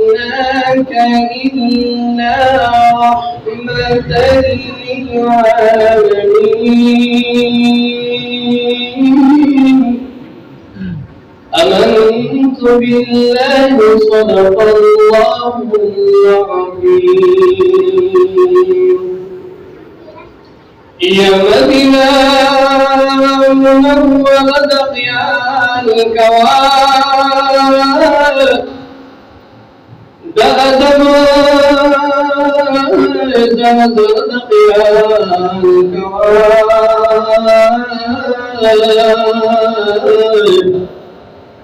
أرسلناك إلا رحمة للعالمين. آمنت بالله صدق الله العظيم. يا مدينة منورة خيال الكوارث دأدم زاد خيال الكوارث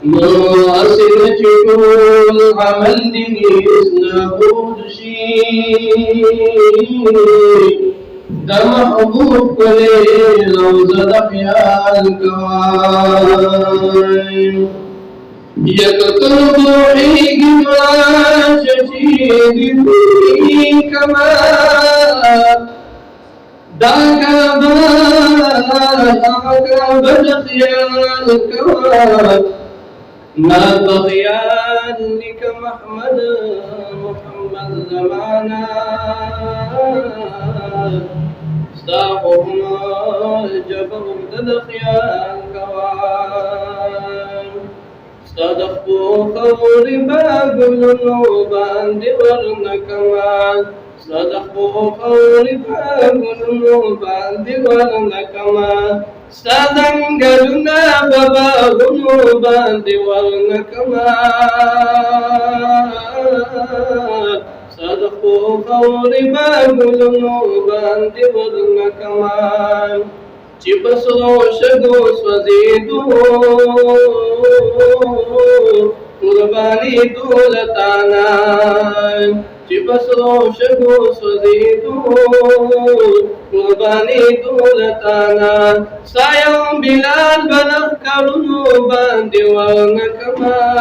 مواصل جبول عمل دني اسنابود شيء ده محبوب قليل وزاد خيال الكوارث يكتب روحي ما ششيد فيه كما داك بخيال الكوارث ما بغيان لك محمد زمانا استاقهما جبر تدخيان كوان صدقوا قول باب النوبان دورن كمان صدقوا قول باب النوبان دورن كمان سادنگلنا بابا النوبان دورن كمان صدقوا قول باب النوبان دورن كمان چپسرو شگو سوزیدو قربانی دولتانا چپسرو شگو سوزیدو قربانی دولتانا سایوں بلال بلغ کرنو باندی ورنکمان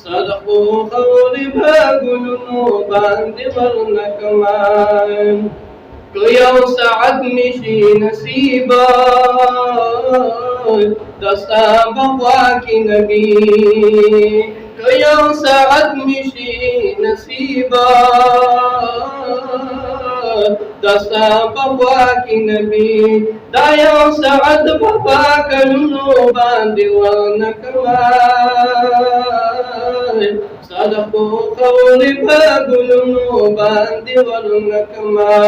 صدقو خور باگلنو باندی ورنکمان يا سعد مشي نسيبا دستا بقواك نبي يا سعد مشي نسيبا دستا بقواك نبي دا يا سعد بقواك النوبان ديوانكمان صدقوا قول باب النوبان ديوانكمان